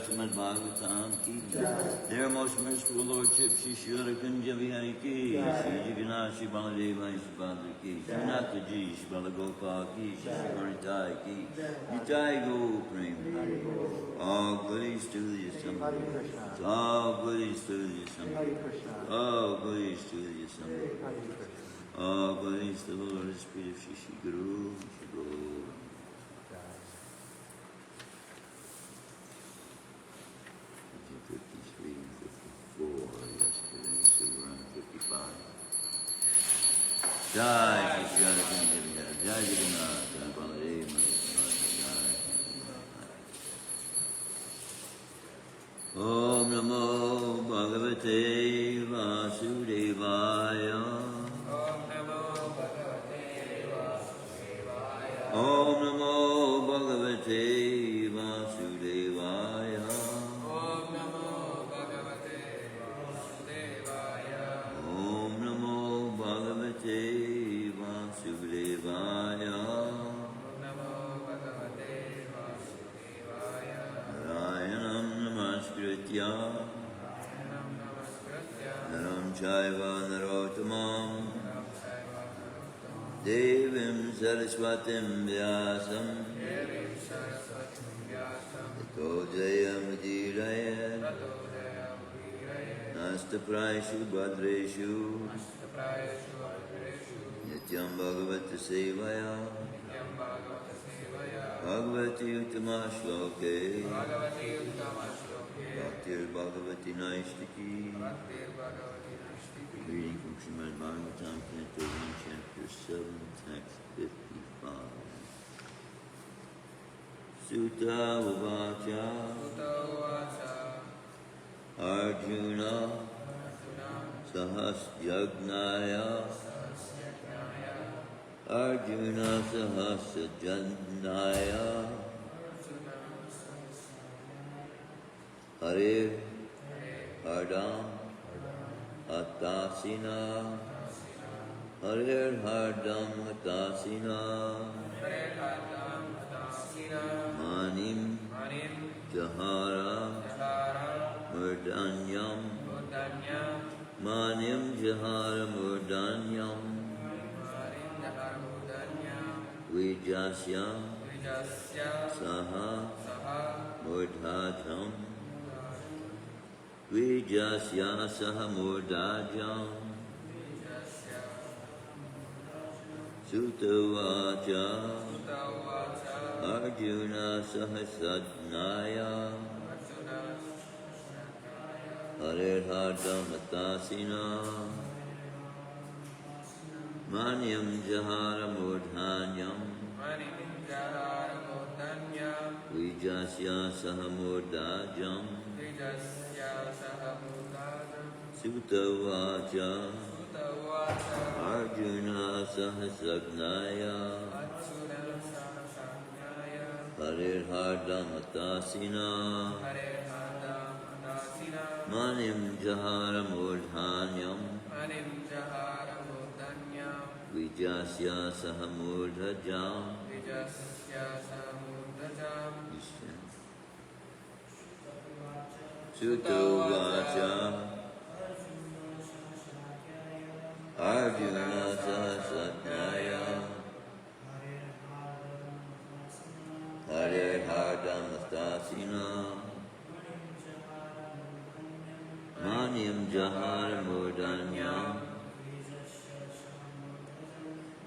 Shrimadbhagavatam ki Their most merciful Lordship Shri Kunjavihari ki Shri Jagannath Shri Baladeva Shri Bhadra ki Shri Nathaji Shri Balagopal ki Shri Shritai ki Nitai Go Prem. All glories to the assembly. All glories to the assembly. All glories to the assembly. All glories to the Lord Spirit of Shri Guru Shri Guru. Jai Shri Jagannath, Jai Jagannath, Jai Baladeva, Jai. Om Namo Bhagavate Vasudevaya. Om Namo Bhagavate Vasudevaya. Om Namo Bhagavate Vasudevaya. Om Namo Bhagavate Vasudevaya. Om Namo Bhagavate Vasudevaya. Om Namo Bhagavate Vasudevaya. Narayanam Namaskritya Naram Chaiva Narottamam Devim Saraswatim Vyasam Tato Jayam Udhiraya Astaprayeshu Bhadreshu Astaprayeshu Adreshu Nityam Bhagavata Sevaya Nityam Bhagavata Sevaya Bhagavati Uttama Shloke Bhagavati Uttama Shloke Bhaktir Bhagavati Naistiki. Bhaktir Bhagavati Nashtiki. Reading from Shrimadbhagavatam, Canto 1, Chapter 7, Text 55. Sutta Uvacha Sutta Uvacha Arjuna Arjuna Sahas Yagnaya Sahasyajnaya Arjuna Sahas Yagnaya Arjuna Hare Hare Hardam Atasina Tasina Hare Hardam Atasina Hare Hadam Tasina Manim Manim Jahara Jahara Murdanyam Mudanya Manim Jahara Murdanyam Marim Jahara Mudanya Vijasya Vijasya Saha Saha Murdhajam Vijasya Saha Murdhajam Vijasya Sutavacha Sutta Uvacha Arjuna Sahasajnaya Arjuna Hare Hardam Atasina Manyam Jahara Murdhanyam Manim Jahara Mudanya Vijasya Saha Murdhajam Vijasya Saha Mudanya Sutavacha Sutta Uvacha Arjuna Sahasajnaya Arjuna Sahasajnaya Hare Hardam Atasina Hare Hadam Tasina Manim Jahara Murdhanyam Manim Jahara Mudanya Vijasya Saha Murdhajam Vijasya Saha Mudajam Sutavacha Arjuna Sahasajnaya Hare Hardam Atasina Manyam Jahara Murdanyam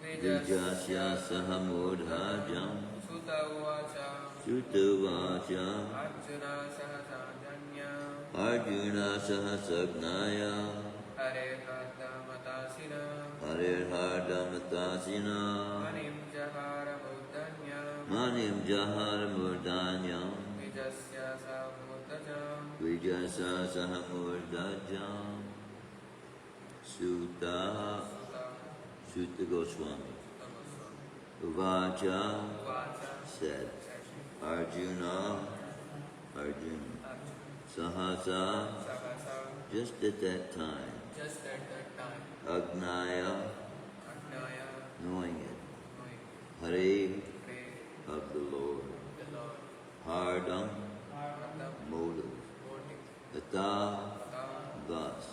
Vijasya Saha Murdhajam Sutta Uvacha Sutavacha Arjuna Sahasajanya Arjuna Sahasajnaya Hare Hadam Tasina Hare Hardam Atasina Manim Jahara Mudanya Manim Jahara Murdanyam Vijasya Saha Mudajam Vijasya Saha Murdhajam Sutta Sutta Goswami Uvacha said Arjuna Sahasa just at that time Just at that time Agnaya Agnaya knowing it knowing Hare pray of the Lord the Lord Hardam Hadam motive motive Tata Tha thus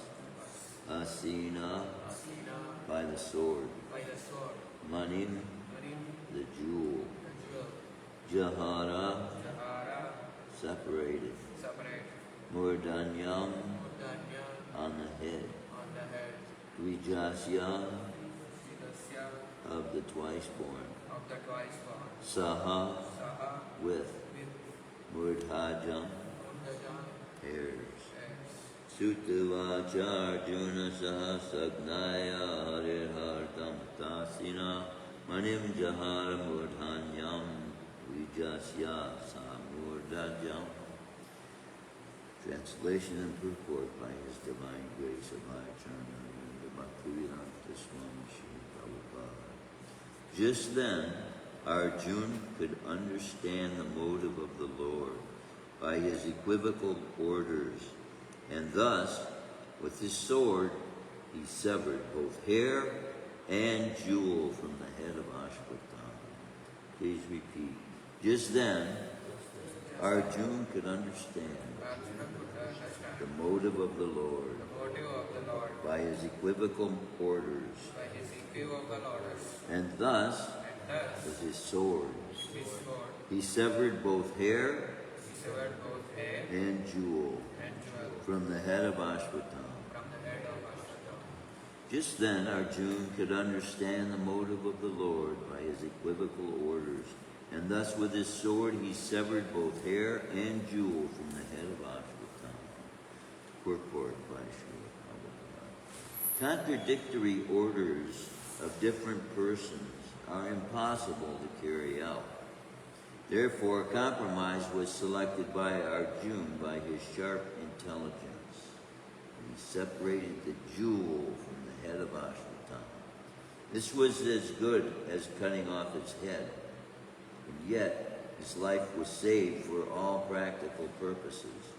Asina Asina by the sword by the sword Manim Manim the jewel the jewel Jahara Jahara separated separate Murdanyam Mudanya on the head on the head Vijasya Vijasya of the twice born of the twice born Saha Saha with with Murdhajam Mudajam hairs heirs Sutavacha Arjuna Sahasagnaya Hare Hardam Tasina Manim Jahara Murdhanyam Vijasya Samurdhajam. Translation and purport by His Divine Grace of my Eternal Bhaktivedanta Swami Sri Prabhupada. Just then, Arjuna could understand the motive of the Lord by his equivocal orders, and thus, with his sword, he severed both hair and jewel from the head of Ashwatthama. Please repeat. Just then, Arjuna could understand Arjuna could understand the motive of the Lord the motive of the Lord by his equivocal orders, by his equivocal orders, and thus, and thus with his sword, his sword he severed both hair he severed both hair and jewel and jewel from the head of Ashwatthama. from Just then Arjuna could understand the motive of the Lord by his equivocal orders, and thus with his sword he severed both hair and jewel from the head of Ashwatthama. Purport by Shrimadbhagavatam. Contradictory orders of different persons are impossible to carry out. Therefore, a compromise was selected by Arjuna by his sharp intelligence. He separated the jewel from the head of Ashwatthama. This was as good as cutting off his head, and yet his life was saved for all practical purposes.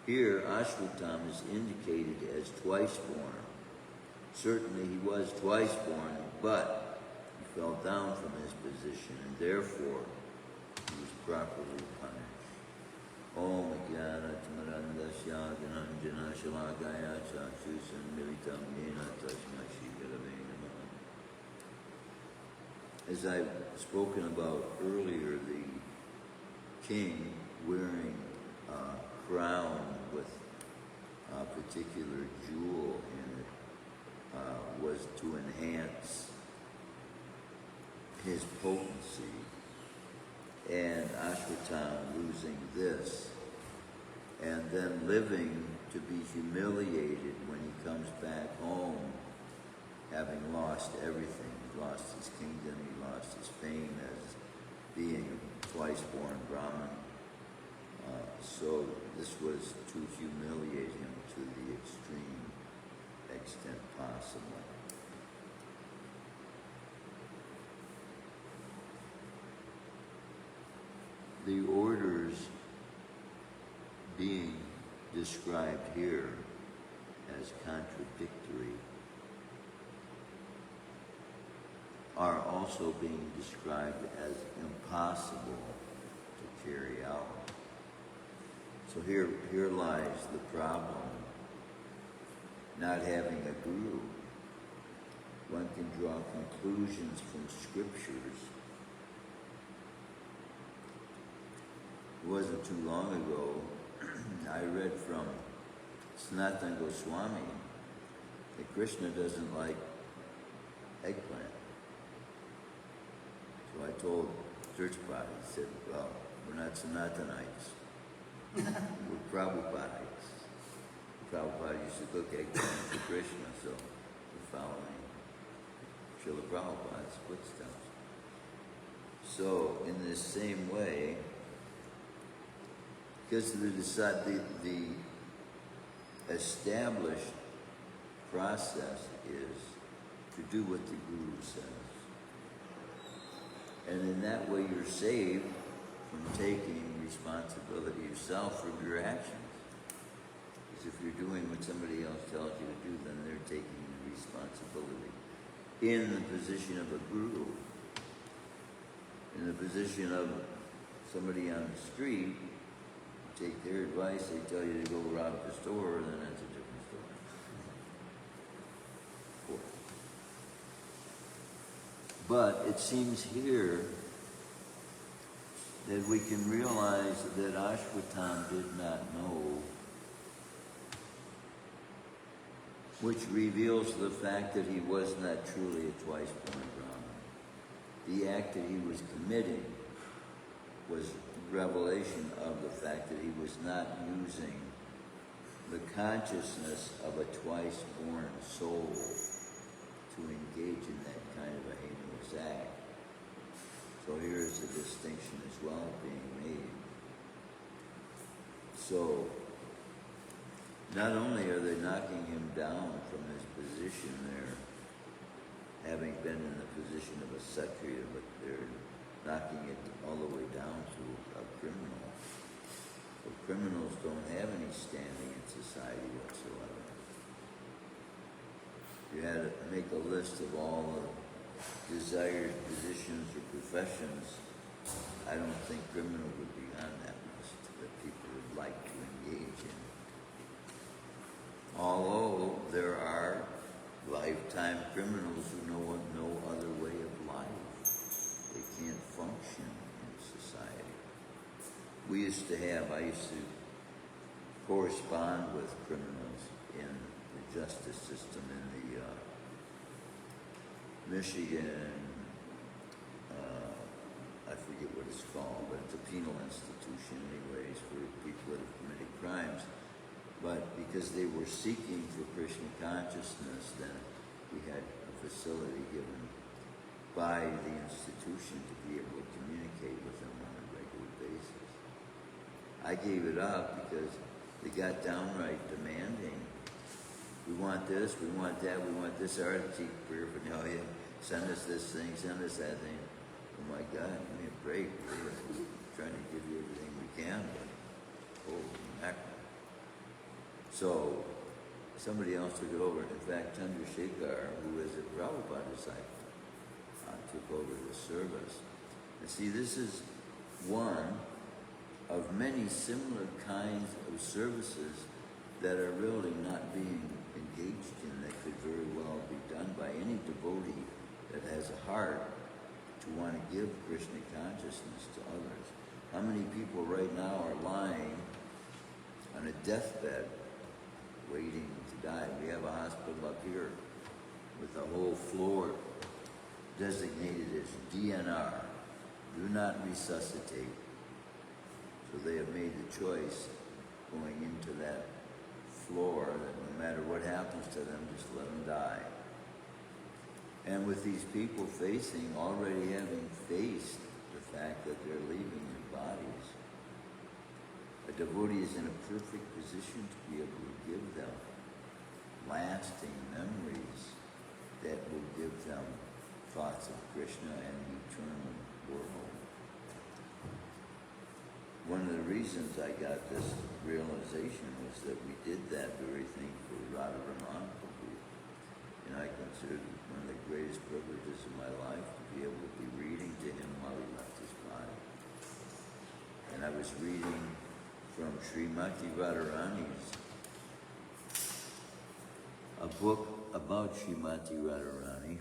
Here, Ashwatthama is indicated as twice born. Certainly he was twice born, but he fell down from his position, and therefore he was properly punished. Om Jnana Timirandasya Dhananjana Shalakaya Chakshusan Militam Yena Tasmai Shri Gurave Namaha. As I've spoken about earlier, the king wearing a crown with a particular jewel in it was to enhance his potency. And Ashwatthama losing this, and then living to be humiliated when he comes back home, having lost everything. He lost his kingdom, he lost his fame as being a twice-born Brahmin. So this was to humiliate him to the extreme extent possible. The orders being described here as contradictory are also being described as impossible to carry out. So here lies the problem. Not having a guru, one can draw conclusions from scriptures. It wasn't too long ago, I read from Sanatana Goswami that Krishna doesn't like eggplant. So I told church body, he said, well, we're not Sanatanites. We're Prabhupadites. Prabhupada used to cook eggplant for Krishna, so we're following Srila Prabhupada's footsteps. So in this same way, because the established process is to do what the Guru says. And in that way you're saved from taking responsibility yourself for your actions. Because if you're doing what somebody else tells you to do, then they're taking the responsibility. In the position of a Guru, in the position of somebody on the street, take their advice, they tell you to go rob the store, then that's a different story. But it seems here that we can realize that Ashwatthama did not know, which reveals the fact that he was not truly a twice-born Brahmin. The act that he was committing was revelation of the fact that he was not using the consciousness of a twice-born soul to engage in that kind of a heinous act. So here is a distinction as well being made. So not only are they knocking him down from his position there, having been in the position of a Kshatriya, but they're knocking it all the way down to a criminal. So criminals don't have any standing in society whatsoever. If you had to make a list of all the desired positions or professions, I don't think criminal would be on that list that people would like to engage in. Although there are lifetime criminals who know no other way of life. They can't function in society. I used to correspond with criminals in the justice system in the Michigan, I forget what it's called, but it's a penal institution anyways for people that have committed crimes. But because they were seeking for Krishna consciousness, then we had a facility given by the institution to be able to communicate with them on a regular basis. I gave it up because they got downright demanding. We want this, we want that, we want this artistic paraphernalia, send us this thing, send us that thing. Oh my God, give me a break. We're trying to give you everything we can, but holy mackerel. So somebody else took it over. In fact, Chandrasekhar, who is a Prabhupada disciple, took over the service. And see, this is one of many similar kinds of services that are really not being engaged in that could very well be done by any devotee that has a heart to want to give Krishna consciousness to others. How many people right now are lying on a deathbed waiting to die? We have a hospital up here with a whole floor designated as DNR, do not resuscitate. So they have made the choice going into that floor that no matter what happens to them, just let them die. And with these people already having faced the fact that they're leaving their bodies, a devotee is in a perfect position to be able to give them lasting memories that will give them thoughts of Krishna and the eternal world. One of the reasons I got this realization was that we did that very thing for Radharaman Prabhu. And I considered it one of the greatest privileges of my life to be able to be reading to him while he left his body. And I was reading from Srimati Radharani's, a book about Srimati Radharani,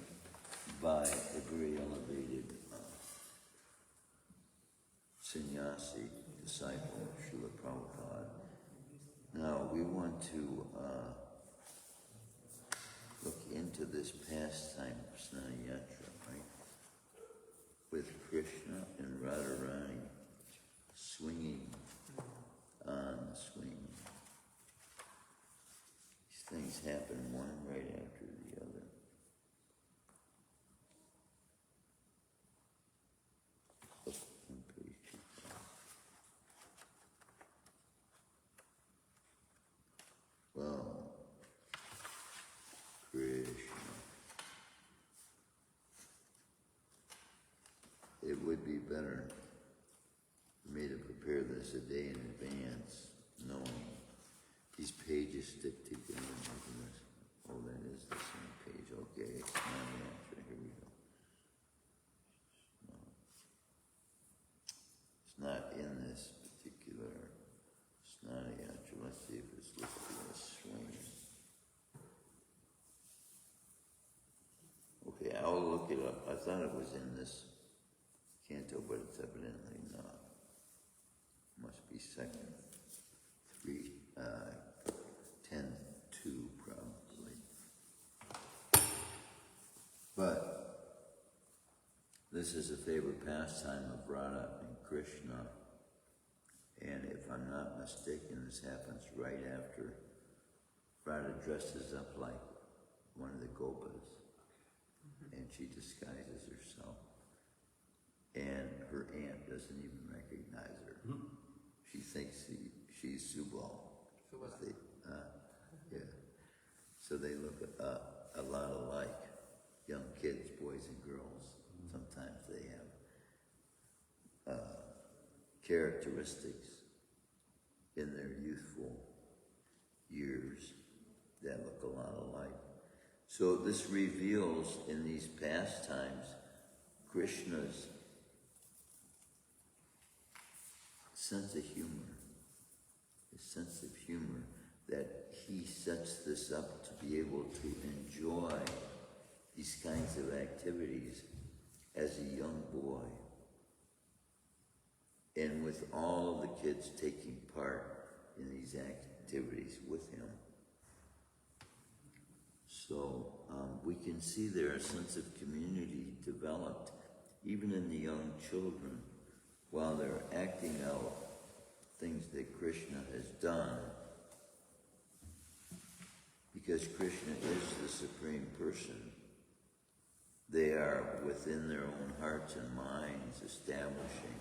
by a very elevated sannyasi, disciple of Srila Prabhupada. Now, we want to look into this pastime of Snana Yatra, right? With Krishna and Radharani swinging on the swing. These things happen one right after the other. Well, Krishna. It would be better for me to prepare this a day in advance, knowing these pages stick together. Oh, that is the same page. Okay, it's not the answer. Here we go. It's not in this particular Snana Yatra. Let's see if it's listed as swing. Okay, I'll look it up. I thought it was in this canto, but it's evidently not. Must be second. 10-2 probably. But this is a favorite pastime of Radha and Krishna. And if I'm not mistaken, this happens right after Radha dresses up like one of the Gopas. And she disguises herself. And her aunt doesn't even recognize her. She thinks she's Subal. Yeah. So they look a lot alike. Young kids, boys and girls. Sometimes they have characteristics in their youthful years that look a lot alike. So this reveals in these pastimes Krishna's sense of humor, his sense of humor, that he sets this up to be able to enjoy these kinds of activities as a young boy. And with all of the kids taking part in these activities with him. So we can see there a sense of community developed even in the young children while they're acting out things that Krishna has done. Because Krishna is the Supreme Person, they are within their own hearts and minds establishing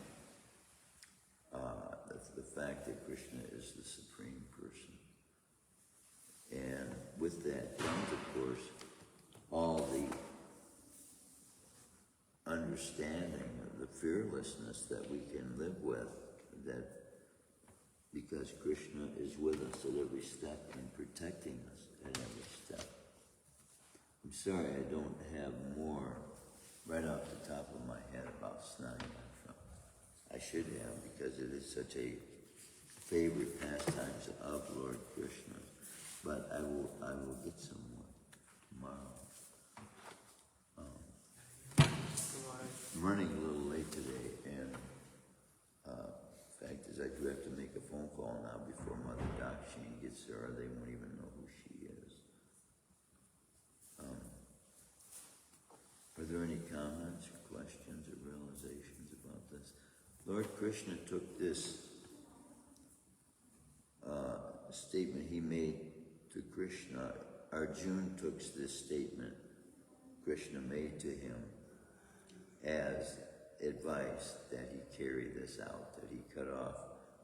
the fact that Krishna is the Supreme Person. And with that comes, of course, all the understanding, the fearlessness that we can live with, that because Krishna is with us at every step and protecting us at every step. I'm sorry I don't have more right off the top of my head about Snayana. I should have, because it is such a favorite pastimes of Lord Krishna. But I will get some more tomorrow. I'm running a little late today, and the fact is I do have to make a phone call now before Mother Doc Shane gets there, or they won't even know who she is. Are there any comments or questions or realizations about this? Lord Krishna took this statement he made to Krishna. Arjuna took this statement Krishna made to him as advice that he carry this out, that he cut off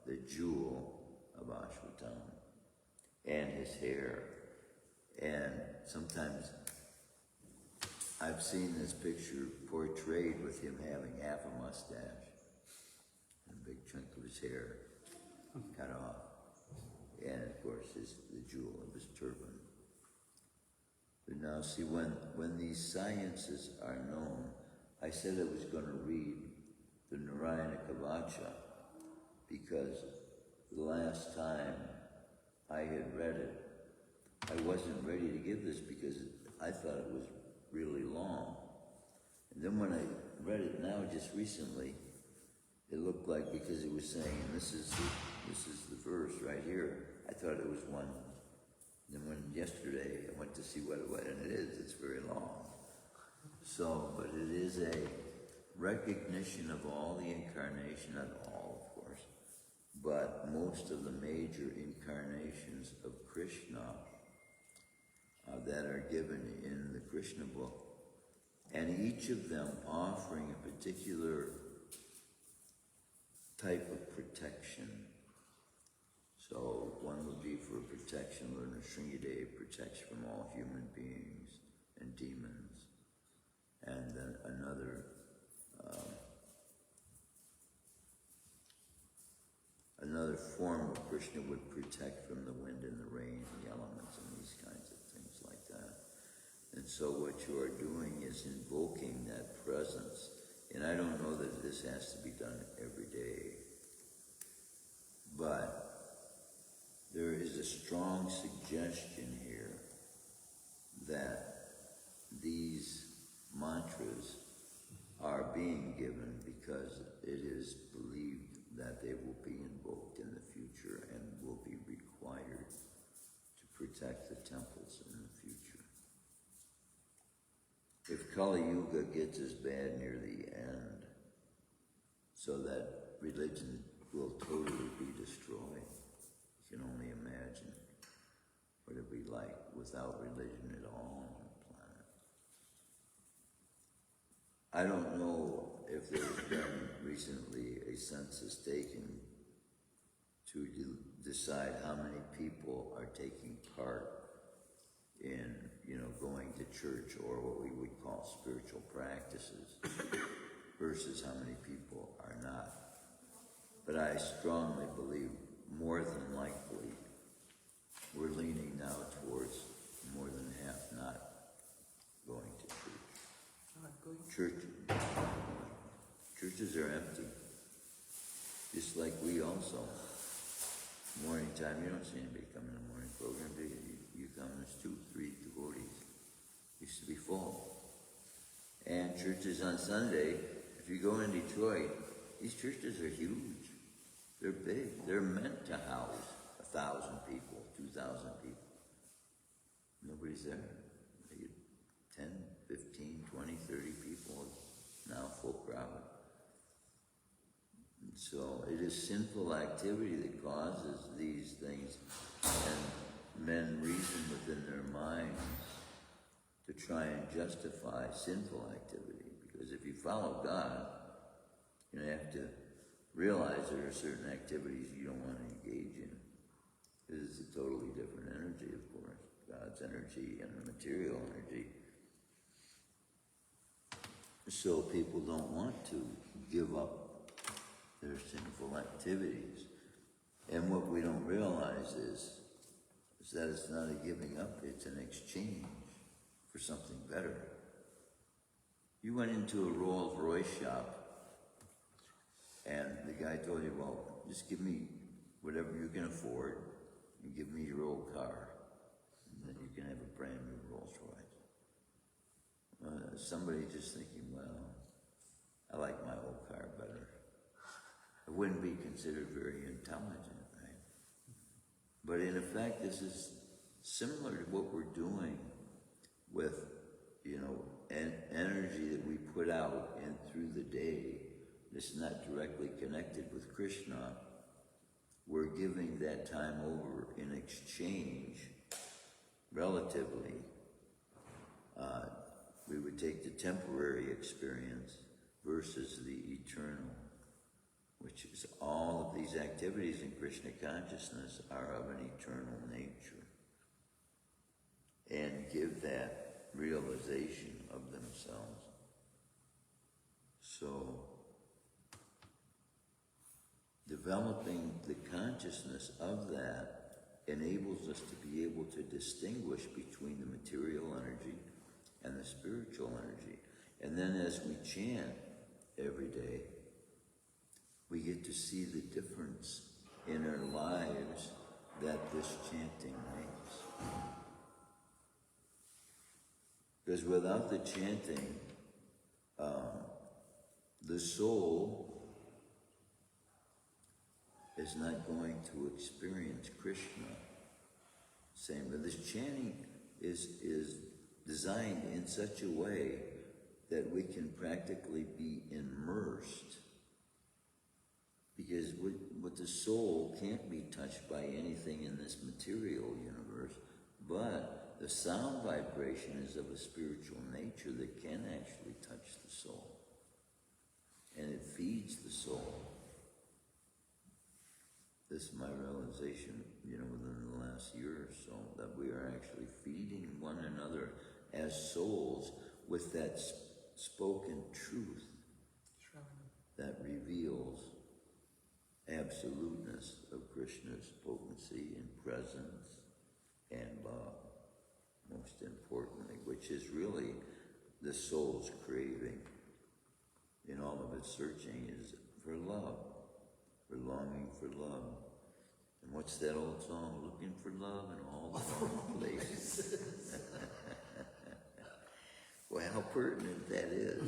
the jewel of Ashwatthama and his hair. And sometimes I've seen this picture portrayed with him having half a mustache and a big chunk of his hair cut off. And of course, the jewel of his turban. But now see, when these sciences are known, I said I was going to read the Narayana Kavacha because the last time I had read it, I wasn't ready to give this because I thought it was really long. And then when I read it now just recently, it looked like, because it was saying this is the verse right here, I thought it was one. And then when yesterday I went to see what it was, and it's very long. So, but it is a recognition of all the incarnation, not all, of course, but most of the major incarnations of Krishna that are given in the Krishna book, and each of them offering a particular type of protection. So one would be for protection, Lord Nrsimhadev protects from all human beings and demons. And then another form of Krishna would protect from the wind and the rain, the elements, and these kinds of things like that. And so what you are doing is invoking that presence. And I don't know that this has to be done every day, but there is a strong suggestion here that these mantras are being given because it is believed that they will be invoked in the future and will be required to protect the temples in the future. If Kali Yuga gets as bad near the end, so that religion will totally be destroyed, you can only imagine what it'd be like without religion at all on the planet. I don't know if there's been recently a census taken to decide how many people are taking part in, going to church or what we would call spiritual practices versus how many people are not. But I strongly believe more than likely we're leaning now towards more than half not going to church. Churches are empty. Just like we also. Morning time, you don't see anybody come in the morning program, do you? You come, there's 2, 3 devotees. Used to be full. And churches on Sunday, if you go in Detroit, these churches are huge. They're big. They're meant to house 1,000 people, 2,000 people. Nobody's there. They get So it is sinful activity that causes these things, and men reason within their minds to try and justify sinful activity. Because if you follow God, you have to realize there are certain activities you don't want to engage in. It is a totally different energy, of course. God's energy and the material energy. So people don't want to give up their sinful activities. And what we don't realize is that it's not a giving up, it's an exchange for something better. You went into a Rolls Royce shop and the guy told you, well, just give me whatever you can afford and give me your old car. And then you can have a brand new Rolls Royce. Somebody just thinking, well, I like my old car better. It wouldn't be considered very intelligent, right? But in effect, this is similar to what we're doing with, energy that we put out and through the day. It's not directly connected with Krishna. We're giving that time over in exchange, relatively. We would take the temporary experience versus the eternal, which is all of these activities in Krishna consciousness are of an eternal nature, and give that realization of themselves. So, developing the consciousness of that enables us to be able to distinguish between the material energy and the spiritual energy. And then as we chant every day, we get to see the difference in our lives that this chanting makes. Because without the chanting, the soul is not going to experience Krishna. Same with this chanting is designed in such a way that we can practically be immersed. Because what the soul can't be touched by anything in this material universe, but the sound vibration is of a spiritual nature that can actually touch the soul. And it feeds the soul. This is my realization, within the last year or so, that we are actually feeding one another as souls with that spoken truth that reveals absoluteness of Krishna's potency and presence and love, most importantly, which is really the soul's craving in all of its searching is for love, for longing for love. And what's that old song? Looking for love in all the wrong places. Well, how pertinent that is,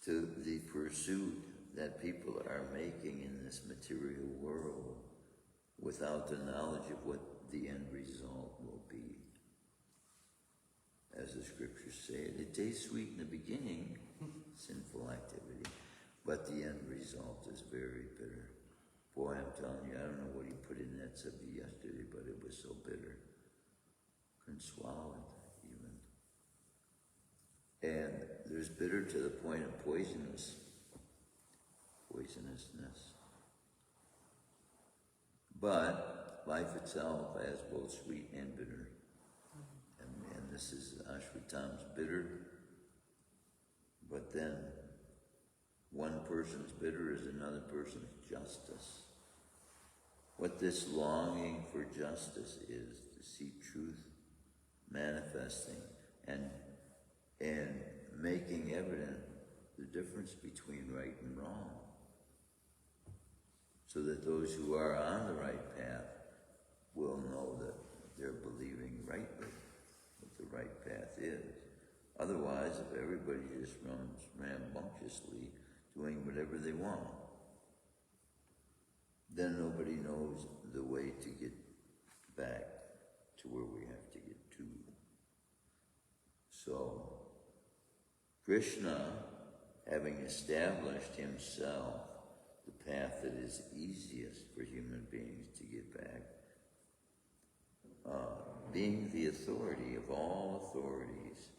to the pursuit that people are making in this material world without the knowledge of what the end result will be. As the scriptures say, it tastes sweet in the beginning, sinful activity, but the end result is very bitter. Boy, I'm telling you, I don't know what he put in that subject yesterday, but it was so bitter. Couldn't swallow it, even. And there's bitter to the point of poisonousness. But life itself has both sweet and bitter. And this is Ashwatam's bitter. But then one person's bitter is another person's justice. What this longing for justice is, to see truth manifesting and making evident the difference between right and wrong, so that those who are on the right path will know that they're believing rightly what the right path is. Otherwise, if everybody just runs rambunctiously doing whatever they want, then nobody knows the way to get back to where we have to get to. So, Krishna having established himself the path that is easiest for human beings to get back, being the authority of all authorities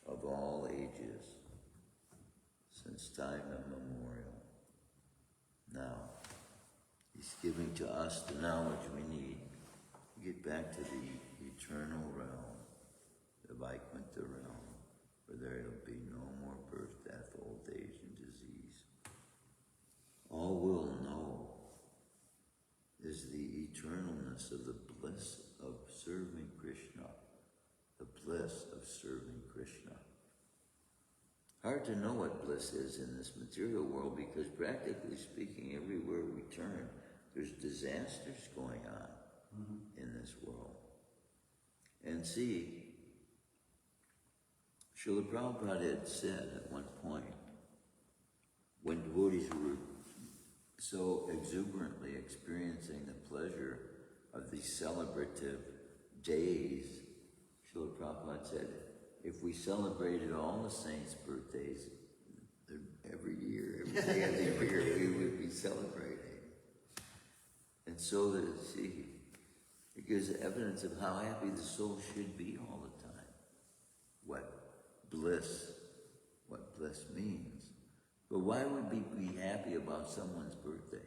of all ages since time immemorial. Now, he's giving to us the knowledge we need to get back to the eternal realm, the Vaikuntha realm, where there will be no more birth, death, old age, and disease. All we'll know is the eternalness of the bliss of serving Krishna, the bliss of serving Krishna. Hard to know what bliss is in this material world because practically speaking, everywhere we turn, there's disasters going on in this world. And see, Srila Prabhupada had said at one point, when devotees were so exuberantly experiencing the pleasure of these celebrative days, Srila Prabhupada said, if we celebrated all the saints' birthdays every year, every day of the year, we would be celebrating. And so that, see, it gives evidence of how happy the soul should be all the time. What bliss means. But why would we be happy about someone's birthday?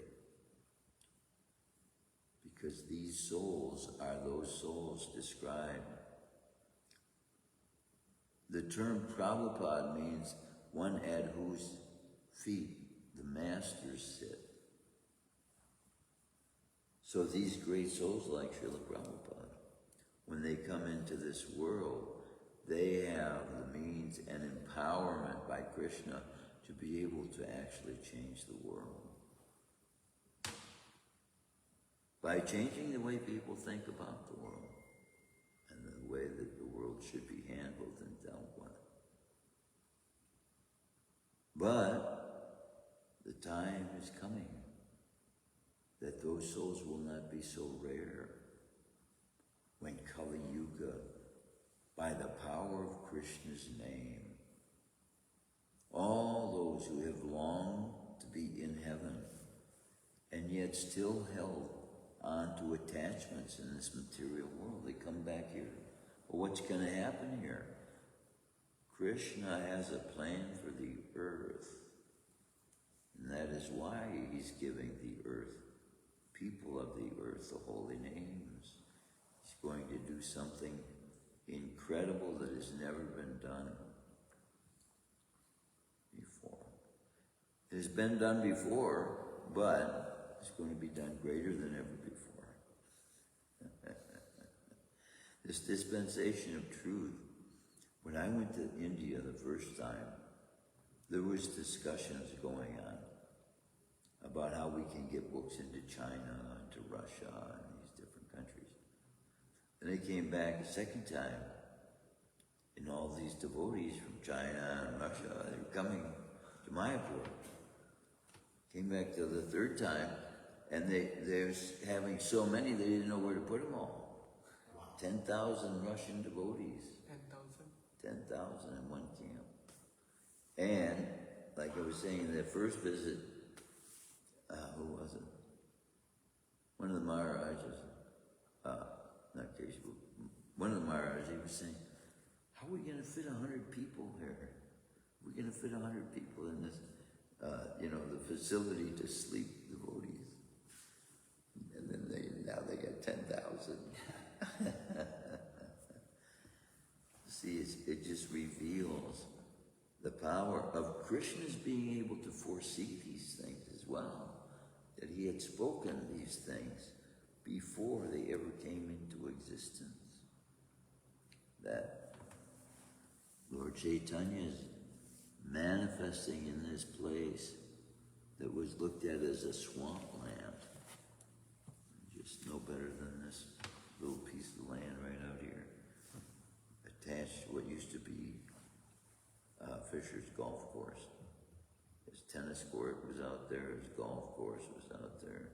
Because these souls are those souls described. The term Prabhupada means one at whose feet the masters sit. So these great souls like Srila Prabhupada, when they come into this world, they have the means and empowerment by Krishna to be able to actually change the world. By changing the way people think about the world and the way that the world should be handled and dealt with. But the time is coming that those souls will not be so rare when Kali Yuga, by the power of Krishna's name, all those who have longed to be in heaven and yet still held on to attachments in this material world, they come back here. Well, what's going to happen here? Krishna has a plan for the earth, and that is why he's giving the earth, people of the earth, the holy names. He's going to do something incredible that has never been done before. It has been done before, but it's going to be done greater than ever before. This dispensation of truth. When I went to India the first time, there was discussions going on about how we can get books into China, into Russia, and these different countries. And they came back a second time, and all these devotees from China and Russia, they were coming to Mayapur. Came back to the third time, and they're having so many they didn't know where to put them all. 10,000 Russian devotees. 10,000 in one camp. And, like I was saying, the first visit, who was it? One of the Maharajas, not Keshav, one of the Maharajas, he was saying, how are we going to fit 100 people here? We're going to fit 100 people in this, the facility to sleep devotees. And then now they got 10,000. See, it just reveals the power of Krishna's being able to foresee these things as well. That he had spoken these things before they ever came into existence. That Lord Chaitanya is manifesting in this place that was looked at as a swampland. Just no better than this little piece of land right out here, attached to what used to be Fisher's golf course. His tennis court was out there, his golf course was out there.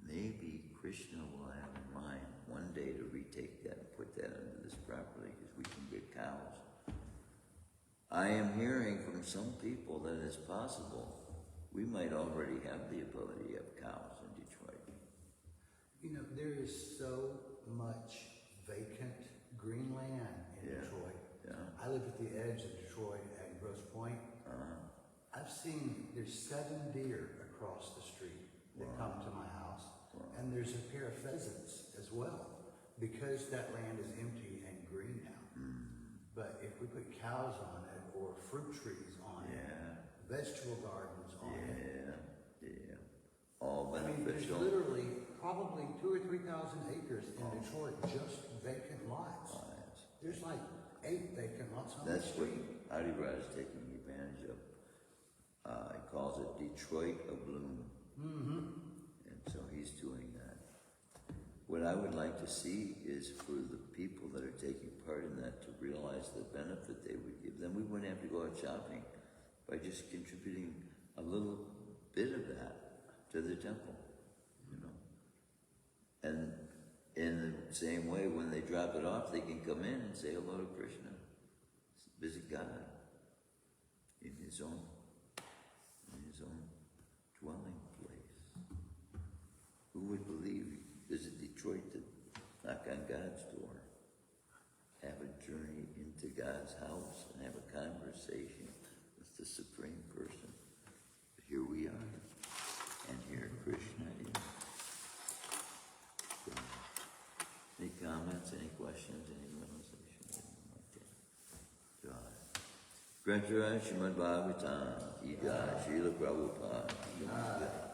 Maybe Krishna will have in mind one day to retake that and put that into this property, because we can get cows I am hearing from some people that it's possible we might already have the ability to have cows in Detroit. You know, there is so much vacant green land in Yeah. Detroit. Yeah. I live at the edge of Detroit at Grosse Pointe. I've seen there's 7 deer across the street that come to my house. And there's a pair of pheasants as well, because that land is empty and green now. But if we put cows on it, or fruit trees on it, vegetable gardens on it, All I mean, there's beneficial. literally probably 2,000 or 3,000 acres in Detroit, just vacant lots. There's like 8 vacant lots on the That's what street. Artie Brad is taking advantage of. He calls it Detroit abloom. And so he's doing that. What I would like to see is for the people that are taking part in that to realize the benefit they would give them. We wouldn't have to go out shopping by just contributing a little bit of that to the temple, you know. And in the same way, when they drop it off, they can come in and say hello to Krishna, visit God in his own dwelling place. Who would believe you visit Detroit to knock on God's door, have a journey into God's house, and have a conversation with the Supreme Person? But here we are, and here Krishna is. So, any comments, any questions, any realization, anything like that? Grantara Shrimadbhagavatam, Ida Srila Prabhupada.